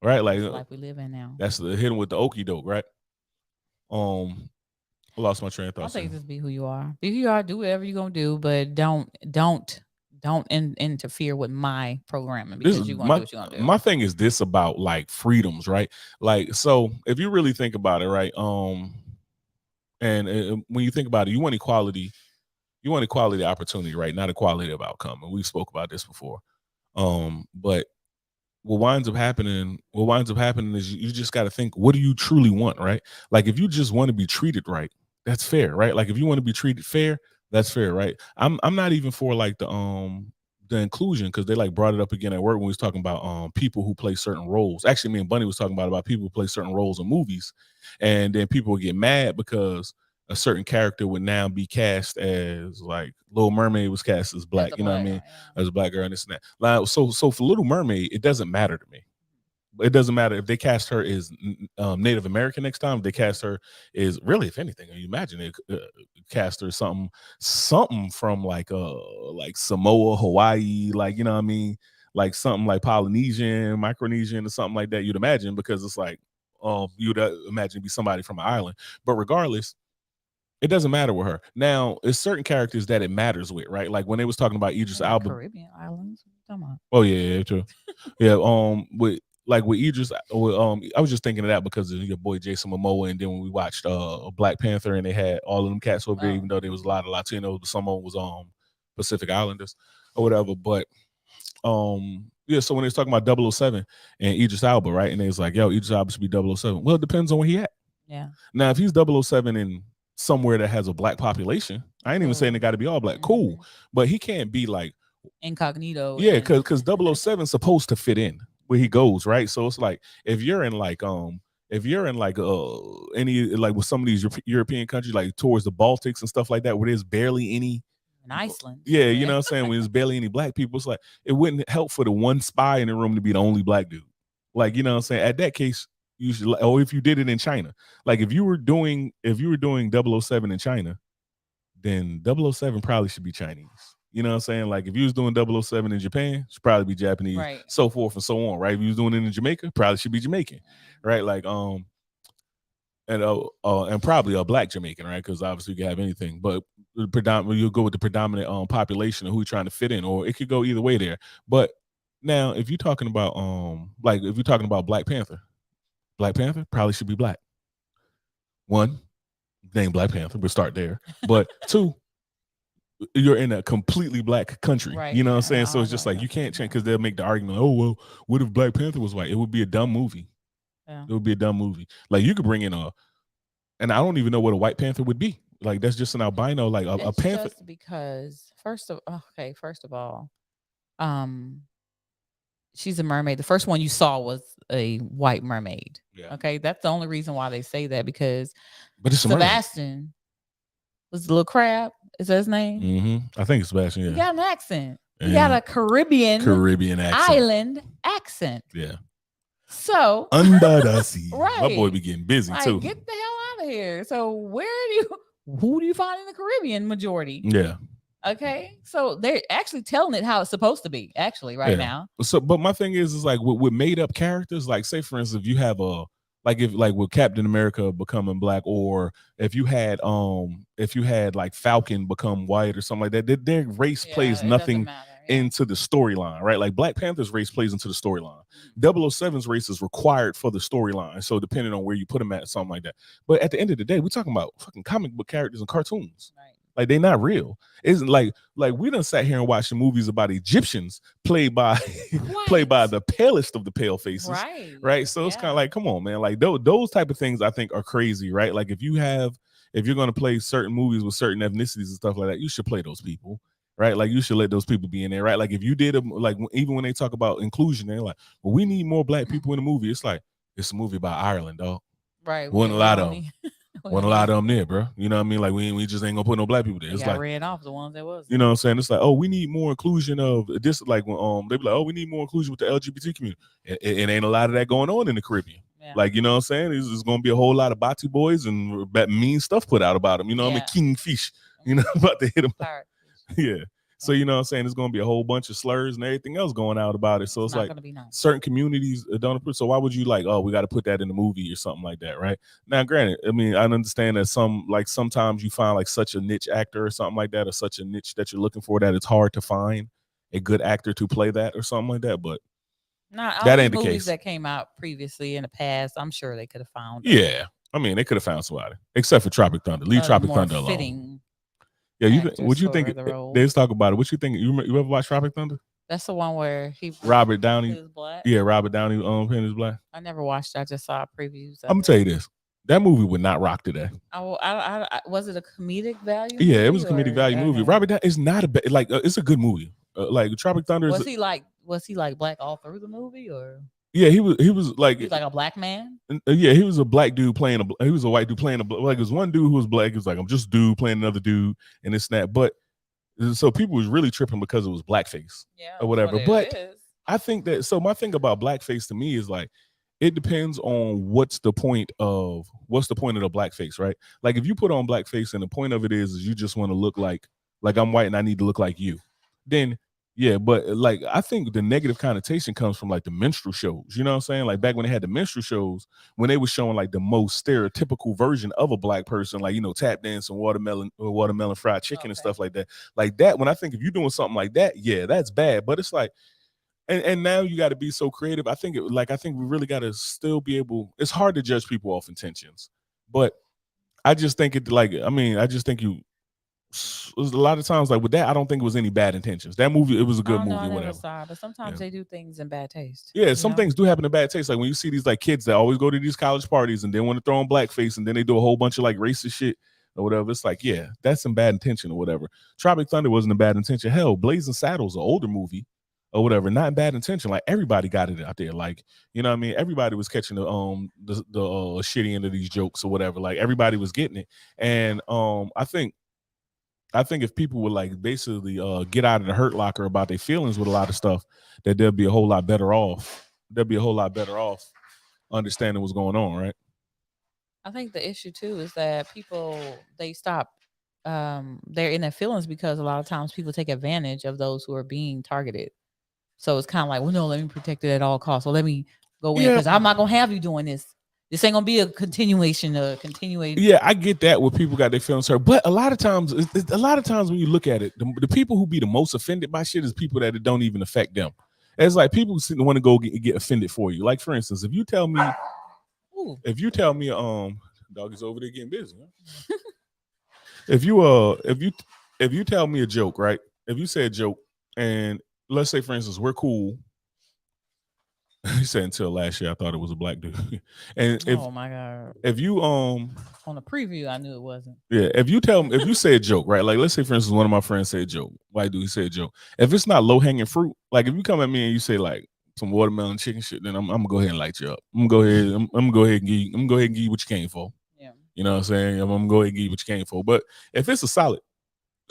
right? Like, that's the life we live in now. That's the hitting with the okey doke, right? I lost my train of thought. I think just be who you are. Be who you are. Do whatever you're gonna do, but don't interfere with my programming, because you're gonna do what you're gonna do. My thing is this about like freedoms, right? Like, so if you really think about it, right? And when you think about it, you want equality opportunity, right? Not equality of outcome. And we spoke about this before. But what winds up happening is you just got to think, what do you truly want, right? Like, if you just want to be treated right, that's fair, right? Like, if you want to be treated fair, that's fair, right? I'm not even for like the inclusion, because they like brought it up again at work when we was talking about people who play certain roles. Actually, me and Bunny was talking about people who play certain roles in movies, and then people would get mad because a certain character would now be cast as, like, Little Mermaid was cast as black, you know what I mean, as a black girl and this and that. Like, so for Little Mermaid, it doesn't matter to me. It doesn't matter if they cast her as Native American next time. If they cast her is really, if anything, you imagine they cast her something from like Samoa, Hawaii, like, you know what I mean, like something like Polynesian, Micronesian, or something like that. You'd imagine, because it's like you'd imagine be somebody from an island. But regardless, It doesn't matter with her. Now, it's certain characters that it matters with, right? Like when they was talking about Idris They're not Elba. Caribbean islands. What you talking about? Oh yeah, true. Yeah, with like with Idris, I was just thinking of that because of your boy Jason Momoa, and then when we watched Black Panther, and they had all of them cats over there, even though there was a lot of Latinos, but some of them was Pacific Islanders or whatever. But yeah, so when they was talking about 007 and Idris Elba, right, and they was like, yo, Idris Elba should be 007. Well, it depends on where he at. Yeah. Now, if he's 007 in somewhere that has a black population, I ain't even saying they got to be all black. Cool, but he can't be like incognito. Yeah, because 007 is supposed to fit in where he goes, right? So it's like if you're in like any like with some of these European countries, like towards the Baltics and stuff like that, where there's barely any in Iceland. Yeah, you know what I'm saying? When there's barely any black people, it's like it wouldn't help for the one spy in the room to be the only black dude. Like, you know what I'm saying? At that case, you should, or if you did it in China, like if you were doing 007 in China, then 007 probably should be Chinese. You know what I'm saying? Like if you was doing 007 in Japan, it should probably be Japanese, right. So forth and so on, right? If you was doing it in Jamaica, probably should be Jamaican, right? Like and probably a black Jamaican, right? Because obviously you can have anything, but you'll go with the predominant population of who you're trying to fit in, or it could go either way there. But now, if you're talking about like if you're talking about Black Panther probably should be black. One, name Black Panther, we'll start there. But two, you're in a completely black country, right. You know what I'm saying? So it's just like you can't change because they'll make the argument, oh well, what if Black Panther was white? It would be a dumb movie. Yeah. It would be a dumb movie. Like you could bring in and I don't even know what a White Panther would be. Like that's just an albino, like a panther. Just because first of all, she's a mermaid. The first one you saw was a white mermaid. Yeah. Okay, that's the only reason why they say that because but it's Sebastian was the little crab. Is that his name? Mm-hmm. I think it's Sebastian. Yeah. He got an accent. He got a Caribbean accent. Island accent. Yeah. So under the sea, right. My boy be getting busy too. Get the hell out of here. So who do you find in the Caribbean majority? Yeah. Okay, so they're actually telling it how it's supposed to be. Actually, right now. So, but my thing is like with made up characters, like say for instance, if you have if with Captain America becoming black, or if you had like Falcon become white or something like that, their race plays nothing into the storyline, right? Like Black Panther's race plays into the storyline. 007's race is required for the storyline. So depending on where you put them at, something like that. But at the end of the day, we're talking about fucking comic book characters and cartoons. Right. Like they're not real. Isn't like we done sat here and watched the movies about Egyptians played by the palest of the pale faces. Right. So it's kind of like, come on, man. Like those type of things I think are crazy, right? Like if you're gonna play certain movies with certain ethnicities and stuff like that, you should play those people. Right, like you should let those people be in there, right? Like if you did like even when they talk about inclusion, they're like, "Well, we need more black people in the movie." It's like it's a movie about Ireland, dog. Right, wasn't a lot of them. Wasn't a lot of them there, bro. You know what I mean? Like we just ain't gonna put no black people there. It's like ran off the ones that was. You know what I'm saying? It's like, oh, we need more inclusion of this. Like when they be like, oh, we need more inclusion with the LGBT community. It ain't a lot of that going on in the Caribbean. Yeah. Like you know what I'm saying? It's gonna be a whole lot of Bati boys and that mean stuff put out about them. You know what I mean? Kingfish. You know about to hit them. Yeah. So you know what I'm saying? There's going to be a whole bunch of slurs and everything else going out about it. So it's like certain communities don't approve. So why would you like, oh, we got to put that in the movie or something like that, right? Now, granted, I mean, I understand that sometimes you find like such a niche actor or something like that, or such a niche that you're looking for that it's hard to find a good actor to play that or something like that. But that ain't the case. That came out previously in the past, I'm sure they could have found. Yeah, I mean, they could have found somebody except for Tropic Thunder. Leave Tropic Thunder alone. Fitting. Yeah, would you think let's talk about it? What you think? You ever watch Tropic Thunder? That's the one where Robert Downey. He was black. Yeah, Robert Downey playing his black. I never watched it. I just saw previews. I'm gonna tell you this: that movie would not rock today. Was it a comedic value? Yeah, it was a comedic value movie. Robert Downey is not it's a good movie. Like Tropic Thunder. Was he like black all through the movie or? Yeah, he was like a black man. Yeah, he was a black dude playing he was a white dude playing like it was one dude who was black. It was like I'm just dude playing another dude and it's that. But so people was really tripping because it was blackface or whatever. But I think that my thing about blackface to me is like it depends on what's the point of the blackface, right? Like if you put on blackface and the point of it is you just want to look like I'm white and I need to look like you, then Yeah, but like I think the negative connotation comes from like the minstrel shows. You know what I'm saying? Like back when they had the minstrel shows, when they were showing like the most stereotypical version of a black person, like tap dance and watermelon or watermelon fried chicken and stuff like that. Like that, when I think if you're doing something like that, yeah, that's bad. But it's like, and now you got to be so creative. I think I think we really got to still be able. It's hard to judge people off intentions, but I just think I just think you a lot of times like with that, I don't think it was any bad intentions. That movie, it was a I good don't know. movie I or never whatever. saw it, but sometimes they do things in bad taste. Yeah, some things do happen in bad taste. Like when you see these like kids that always go to these college parties and then want to throw on blackface and then they do a whole bunch of like racist shit or whatever. It's like, yeah, that's some bad intention or whatever. Tropic Thunder wasn't a bad intention. Hell, Blazing Saddles, an older movie or whatever, not in bad intention. Like everybody got it out there. Like, you know what I mean? Everybody was catching the shitty end of these jokes or whatever. Like everybody was getting it. And I think if people would like basically get out of the hurt locker about their feelings with a lot of stuff, that they'll be a whole lot better off. They'll be a whole lot better off understanding what's going on, right? I think the issue too is that people they stop they're in their feelings because a lot of times people take advantage of those who are being targeted. So it's kind of like, well, no, let me protect it at all costs. So let me go in because I'm not gonna have you doing this. This ain't gonna be a continuation, Yeah, I get that where people got their feelings hurt, but a lot of times when you look at it, the people who be the most offended by shit is people that it don't even affect them. It's like people want to go get offended for you. Like for instance, if you tell me, dog is over there getting busy. Huh? if you tell me a joke, right? If you say a joke, and let's say for instance we're cool. He said until last year I thought it was a black dude. And oh my god, if you on the preview I knew it wasn't. Yeah, if you say a joke, right? Like let's say for instance one of my friends say a joke. White dude say a joke. If it's not low hanging fruit, like if you come at me and you say like some watermelon chicken shit, then I'm gonna go ahead and light you up. I'm gonna go ahead and give you what you came for. Yeah. You know what I'm saying? I'm gonna go ahead and give you what you came for. But if it's a solid,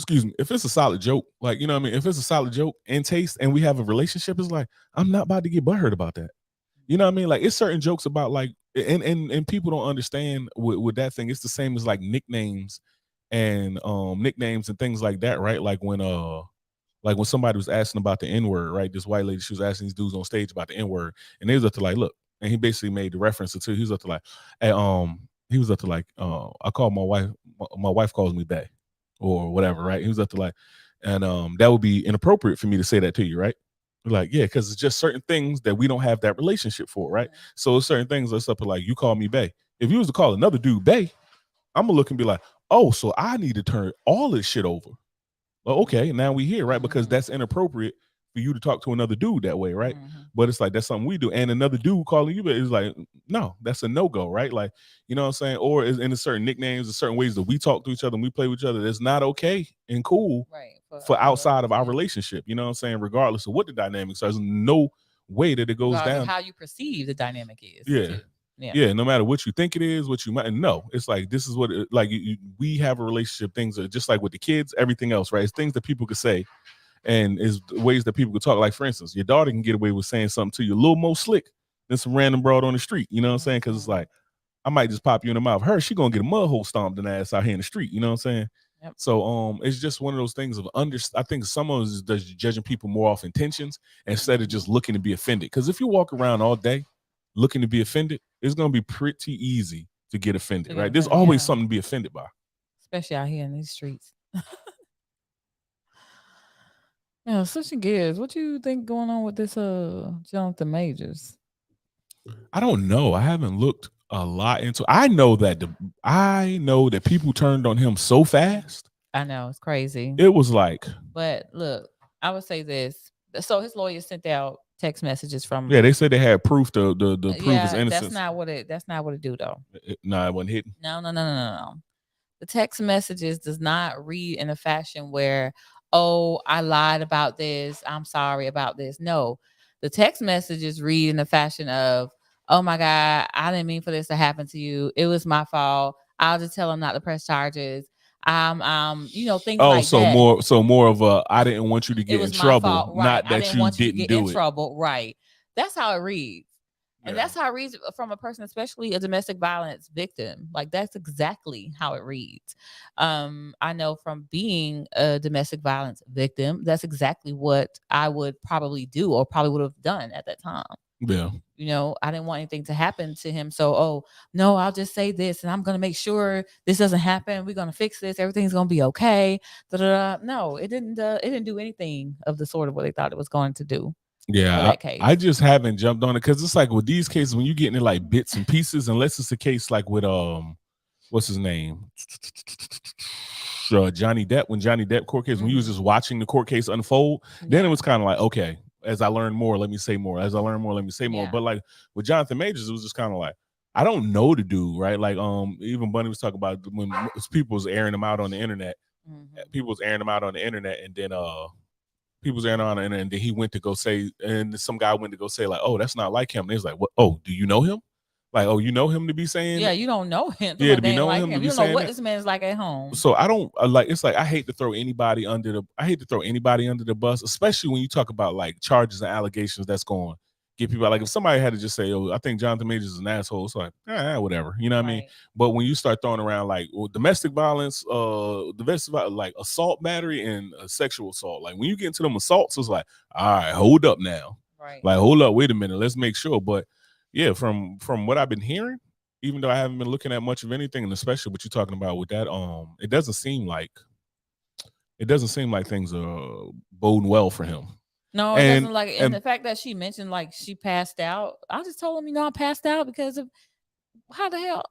if it's a solid joke, like you know what I mean, if it's a solid joke and taste and we have a relationship, it's like I'm not about to get butthurt about that. You know what I mean? Like it's certain jokes about like and people don't understand with that thing. It's the same as like nicknames and things like that, right? Like when somebody was asking about the N-word, right? This white lady, she was asking these dudes on stage about the N-word, and they was up to like, look, and he basically made the reference to he was up to like, hey, he was up to like, I call my wife calls me bae or whatever, right? He was up to like, and that would be inappropriate for me to say that to you, right? Like, yeah, because it's just certain things that we don't have that relationship for, right? So it's certain things that's up to like, you call me bae. If you was to call another dude bae, I'm gonna look and be like, oh, so I need to turn all this shit over. Well, okay, now we here, right? Because that's inappropriate for you to talk to another dude that way, right? But it's like that's something we do, and another dude calling you is like, no, that's a no go, right? Like, you know what I'm saying? Or is in a certain nicknames, a certain ways that we talk to each other and we play with each other, that's not okay and cool, right? For outside of our relationship, you know what I'm saying? Regardless of what the dynamics are, there's no way that it goes down. How you perceive the dynamic is, yeah. Too. Yeah, no matter what you think it is, what you might know, it's like this is what we have a relationship. Things are just like with the kids, everything else, right? It's things that people could say, and is ways that people could talk. Like for instance, your daughter can get away with saying something to you a little more slick than some random broad on the street. You know what I'm saying? Because it's like I might just pop you in the mouth. She gonna get a mud hole stomped in the ass out here in the street. You know what I'm saying? Yep. So it's just one of those things of I think someone is judging people more off intentions instead of just looking to be offended. Because if you walk around all day looking to be offended, it's going to be pretty easy to get offended, right? There's always something to be offended by. Especially out here in these streets. Yeah, switching gears. What you think going on with this Johnathan Majors? I don't know. I haven't looked a lot into. I know that people turned on him so fast. I know, it's crazy. It was like, but look, I would say this. So his lawyer sent out text messages from. Yeah, they said they had proof to prove his innocence. That's not what it do though. No, it wasn't hidden. No. The text messages does not read in a fashion where, oh, I lied about this, I'm sorry about this. No, the text messages read in the fashion of, oh my God, I didn't mean for this to happen to you. It was my fault. I'll just tell him not to press charges. Things like that. So more of a, I didn't want you to get in trouble, fault, right. Not that you didn't do it. In trouble, right? That's how it reads. And that's how it reads from a person, especially a domestic violence victim. Like that's exactly how it reads. I know from being a domestic violence victim, that's exactly what I would probably do or probably would have done at that time. Yeah. You know, I didn't want anything to happen to him. So, oh no, I'll just say this and I'm gonna make sure this doesn't happen. We're gonna fix this, everything's gonna be okay. Da-da-da. No, it didn't do anything of the sort of what they thought it was going to do. Yeah, that case. I just haven't jumped on it because it's like with these cases when you get into like bits and pieces, unless it's a case like with what's his name, Johnny Depp. When Johnny Depp court case, when you was just watching the court case unfold, then it was kind of like, okay, as I learn more, let me say more. As I learn more, let me say more. But like with Jonathan Majors, it was just kind of like, I don't know the dude, right? Like even Bunny was talking about when people was airing him out on the internet. People was airing him out on the internet, and then people was airing on the internet, and then he went to go say, and some guy went to go say like, oh, that's not like him. And he's like, what? Oh, do you know him? Like, oh, you know him to be saying? Yeah, you don't know him. Yeah, to be knowing like him. You don't know what this man's like at home. So I don't like. It's like I hate to throw anybody under the bus, especially when you talk about like charges and allegations that's going to get people. Like if somebody had to just say, "Oh, I think Jonathan Majors is an asshole," it's like, whatever. You know what I mean? But when you start throwing around like domestic violence, like assault, battery, and sexual assault, like when you get into them assaults, it's like, all right, hold up now. Right. Like hold up, wait a minute, let's make sure. But yeah, from what I've been hearing, even though I haven't been looking at much of anything, and especially what you're talking about with that, it doesn't seem like things are boding well for him. No, it doesn't. Like, and the fact that she mentioned like she passed out, I just told him, I passed out because of how the hell.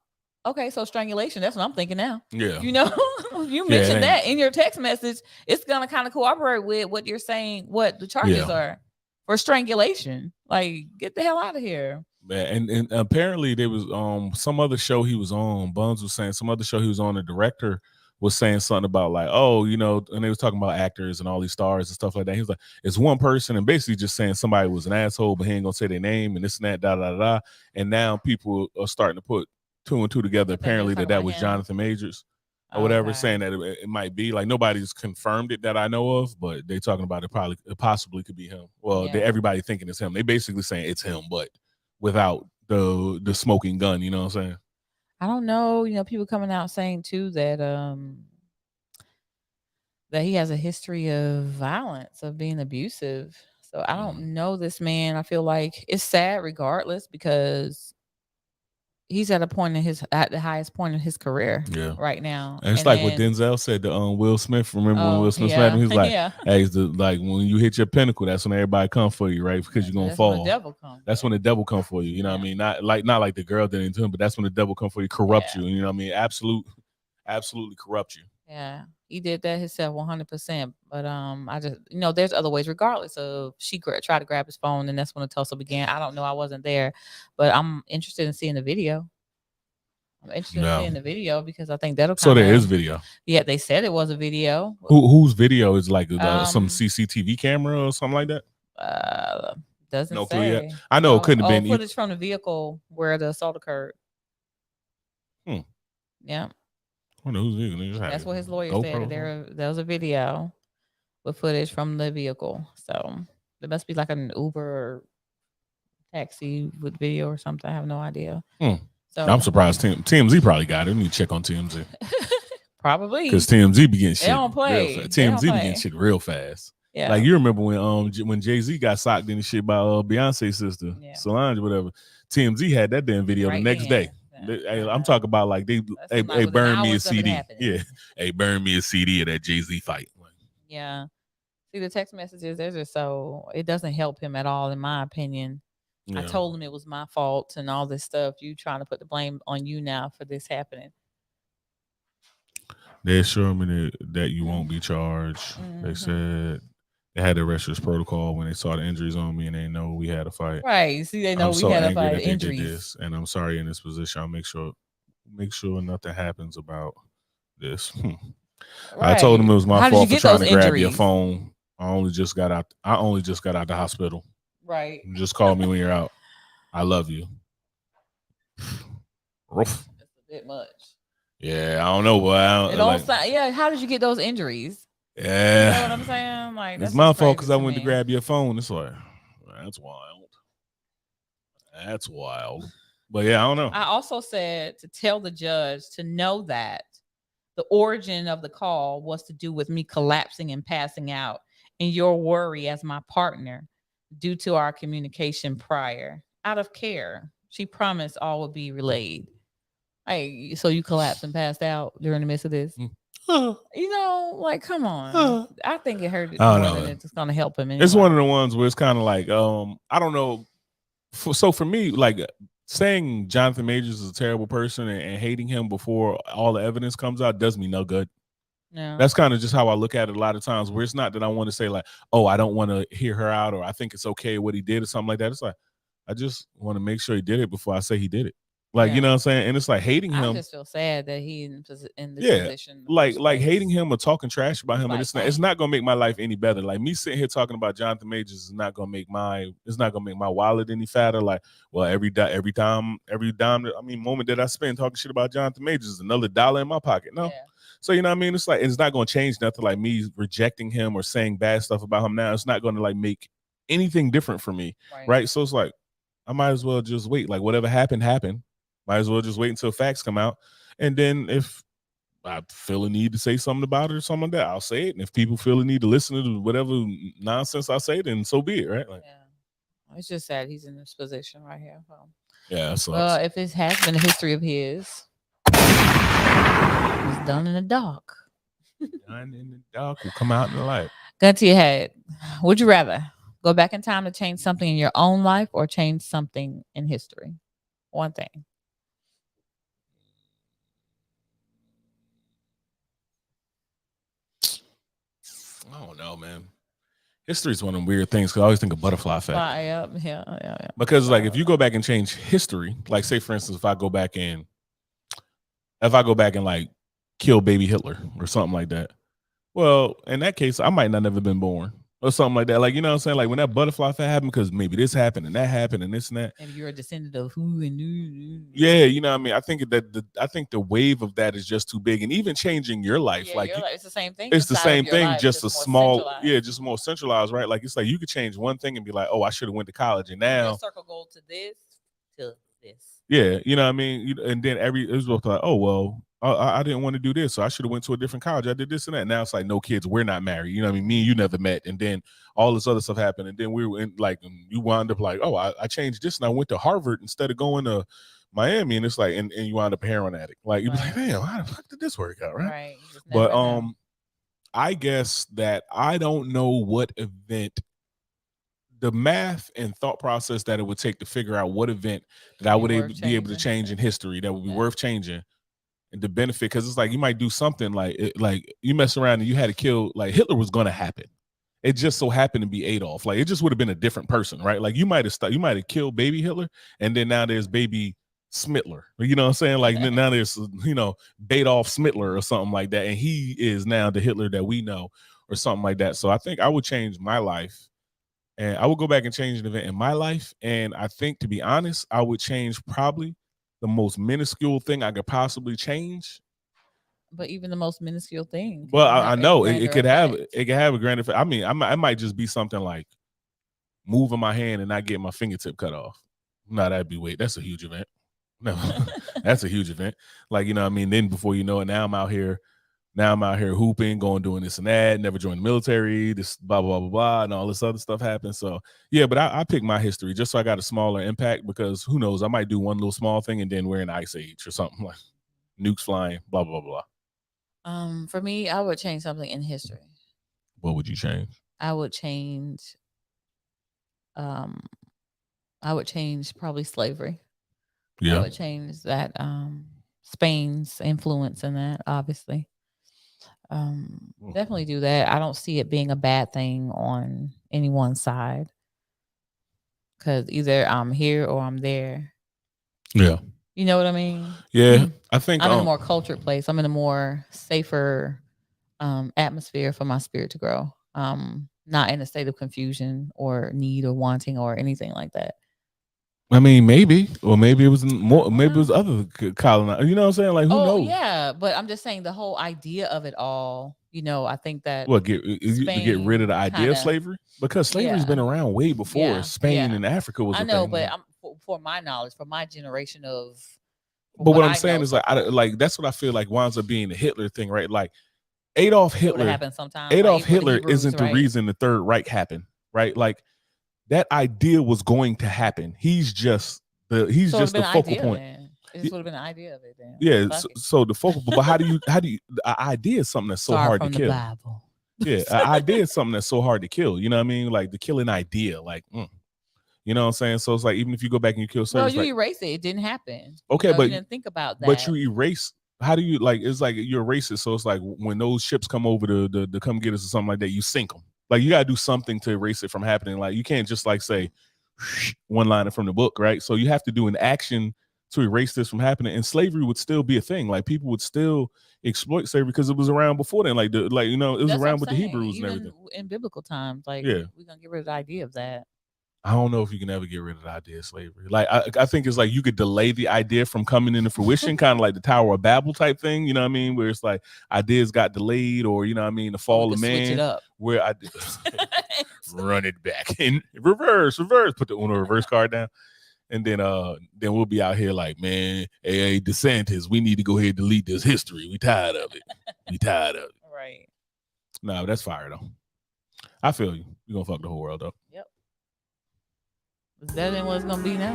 Okay, so strangulation. That's what I'm thinking now. Yeah, you mentioned that in your text message. It's gonna kind of cooperate with what you're saying. What the charges are for strangulation. Like, get the hell out of here. And apparently there was some other show he was on. Buns was saying some other show he was on. The director was saying something about like, oh, and they was talking about actors and all these stars and stuff like that. He was like, it's one person, and basically just saying somebody was an asshole, but he ain't gonna say their name and this and that, da da da. And now people are starting to put two and two together. Apparently that was Jonathan Majors or whatever, saying that it might be. Like nobody's confirmed it that I know of, but they talking about it possibly could be him. Well, everybody thinking it's him. They basically saying it's him, but without the smoking gun, you know what I'm saying? I don't know. People coming out saying too that that he has a history of violence, of being abusive. So I don't know this man. I feel like it's sad regardless because he's at the highest point in his career right now. And it's like what Denzel said to Will Smith. Remember when Will Smith slapped him? He's like, hey, like when you hit your pinnacle, that's when everybody come for you, right? Because you're gonna fall. When the devil comes. That's when the devil come for you. You know what I mean? Not like the girl did to him, but that's when the devil come for you, corrupt you. You know what I mean? Absolutely corrupt you. Yeah, he did that himself 100%. But I just there's other ways. Regardless of she tried to grab his phone, and that's when the tussle began. I don't know. I wasn't there, but I'm interested in seeing the video. Because I think that'll. So there is video. Yeah, they said it was a video. Whose video is like some CCTV camera or something like that? Doesn't say. Yet. I know it couldn't have been footage from the vehicle where the assault occurred. Yeah. I know whose vehicle. That's what his lawyer said. There was a video with footage from the vehicle. So there must be like an Uber or taxi with video or something. I have no idea. So I'm surprised TMZ probably got it. We need to check on TMZ. Probably. Because TMZ be getting shit. They don't play. TMZ be getting shit real fast. Yeah. Like you remember when Jay-Z got socked in the shit by Beyonce's sister, Solange, whatever. TMZ had that damn video the next day. I'm talking about like they burn me a CD. Yeah. Hey, burn me a CD of that Jay-Z fight. Yeah. See, the text messages, they're just it doesn't help him at all, in my opinion. I told him it was my fault and all this stuff. You trying to put the blame on you now for this happening. They assured me that you won't be charged. They said they had the arresters protocol when they saw the injuries on me and they know we had a fight. Right. See, they know we had a fight. Injuries. They did this, and I'm sorry in this position. I'll make sure nothing happens about this. Right. I told him it was my fault for trying to grab your phone. I only just got out the hospital. Right. Just call me when you're out. I love you. That's a bit much. Yeah, I don't know, boy. How did you get those injuries? Yeah. You know what I'm saying? Like, it's my fault because I went to grab your phone. It's like, that's wild. That's wild. But yeah, I don't know. I also said to tell the judge to know that the origin of the call was to do with me collapsing and passing out and your worry as my partner due to our communication prior. Out of care, she promised all would be relayed. Hey, so you collapsed and passed out during the midst of this? Like, come on. I think it hurt it I don't more know, than man. it's going to help him It's one anyway. of the ones where it's kind of like, I don't know. So for me, like saying Jonathan Majors is a terrible person and hating him before all the evidence comes out does me no good. Yeah. That's kind of just how I look at it a lot of times, where it's not that I want to say like, oh, I don't want to hear her out, or I think it's okay what he did or something like that. It's like, I just want to make sure he did it before I say he did it. Like, you Yeah. know what I'm saying? And it's like hating I him. just feel sad that he in this Yeah. position in the Like first hating place. him or talking trash about It's him, and like, it's dang. not gonna make my life any better. Like me sitting here talking about Jonathan Majors is not gonna make my wallet any fatter. Like, well, every dime, moment that I spend talking shit about Jonathan Majors is another dollar in my pocket. No. Yeah. So you know what I mean? It's like it's not gonna change nothing. Like me rejecting him or saying bad stuff about him now, it's not gonna like make anything different for me. Right. So it's like I might as well just wait. Like whatever happened, happened. Might as well just wait until facts come out. And then if I feel a need to say something about it or something like that, I'll say it. And if people feel a need to listen to whatever nonsense I say, then so be it, right? Like, Yeah. It's just sad he's in this position right here. yeah, it Well, sucks. if it has been a history of his, it's done in the dark. Done in the dark will come out in the light. Gun to your head. Would you rather go back in time to change something in your own life or change something in history? One thing. I don't know, man. History is one of them weird things because I always think of butterfly effect. Yeah. Because like if you go back and change history, like say for instance, if I go back and like kill baby Hitler or something like that, well, in that case, I might not have been born or something like that. Like, you know what I'm saying? Like when that butterfly effect happened, because maybe this happened and that happened and this and that. Maybe you're a descendant of who and who. Yeah, you know what I mean? I think the wave of that is just too big. And even changing your life, Yeah, like it's the same thing. it's the inside of same your thing, life, just a more small, centralized. just more centralized, right? Like it's like you could change one thing and be like, oh, I should have went to college. And now Your circle go to this. yeah, you know what I mean? And then it was both like, oh, well, I didn't want to do this, so I should have went to a different college. I did this and that. Now it's like, no kids, we're not married. You know what I mean? Me and you never met. And then all this other stuff happened. And then we were in like, you wound up like, oh, I changed this and I went to Harvard instead of going to Miami. And it's like, and you wound up a heroin addict. Like, you'd be like, damn, how the fuck did this work out, right? Right. But I guess that I don't know what event, the math and thought process that it would take to figure out what event that I would be able to change in history that would be worth changing and the benefit, because it's like you might do something like you mess around and you had to kill, like Hitler was going to happen. It just so happened to be Adolf. Like it just would have been a different person, right? Like you might have killed baby Hitler, and then now there's baby Smittler. You know what I'm saying? Like now there's Badolf Smittler or something like that, and he is now the Hitler that we know or something like that. So I think I would change my life. And I would go back and change an event in my life. And I think, to be honest, I would change probably the most minuscule thing I could possibly change. But even the most minuscule thing. Well, I know it could have a grand effect. I mean, I might just be something like moving my hand and not getting my fingertip cut off. No, that'd be weird. That's a huge event. No, that's a huge event. Like, you know what I mean? Then before you know it, now I'm out here hooping, doing this and that, never joined the military, this blah, blah, blah, blah, and all this other stuff happens. So, yeah, but I picked my history just so I got a smaller impact, because who knows, I might do one little small thing and then we're in Ice Age or something, like nukes flying, blah, blah, blah. For me, I would change something in history. What would you change? I would change probably slavery. Yeah. I would change that Spain's influence in that, obviously. Definitely do that. I don't see it being a bad thing on anyone's side, because either I'm here or I'm there. Yeah. You know what I mean? Yeah. I think I'm in a more cultured place. I'm in a more safer atmosphere for my spirit to grow. Not in a state of confusion or need or wanting or anything like that. I mean, maybe, or maybe it was more. Maybe it was other colonizers. You know what I'm saying? Like, who knows? Yeah, but I'm just saying the whole idea of it all. I think that get rid of the idea of slavery, because slavery's been around way before Spain and Africa was. I know, but for my knowledge, for my generation of. But what I'm saying is like that's what I feel like winds up being the Hitler thing, right? Like Adolf Hitler isn't the reason the Third Reich happened, right? Like that idea was going to happen. He's just the focal point. It just would have been the idea of it then. Yeah. So the focal, but how do you the idea is something that's so hard to kill. Bible. Yeah, an idea is something that's so hard to kill. You know what I mean? Like the killing idea, like. You know what I'm saying? So it's like even if you go back and you kill service, you erase it. It didn't happen. Okay, but you didn't think about that. But you erase. How do you like? It's like you erase it. So it's like when those ships come over to come get us or something like that, you sink them. Like you gotta do something to erase it from happening. Like you can't just like say one liner from the book, right? So you have to do an action to erase this from happening. And slavery would still be a thing. Like people would still exploit slavery because it was around before then. Like it was around with the Hebrews even and everything in biblical times. Like we're gonna get rid of the idea of that. I don't know if you can ever get rid of the idea of slavery. Like I think it's like you could delay the idea from coming into fruition, kind of like the Tower of Babel type thing. You know what I mean? Where it's like ideas got delayed, or you know what I mean, the fall of man. Switch it up. Where I run it back in reverse. Put the Uno reverse card down, and then we'll be out here like, man, hey DeSantis, we need to go ahead and delete this history. We tired of it. Right. No, that's fire though. I feel you. You're gonna fuck the whole world up. Yep. It's better than what it's gonna be now.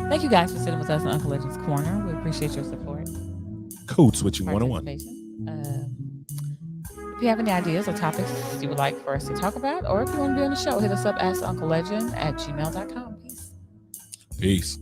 Thank you guys for sitting with us in Uncle Legend's Corner. We appreciate your support. Code Switching 101. If you have any ideas or topics you would like for us to talk about, or if you want to be on the show, hit us up at unclelegend@gmail.com. Peace.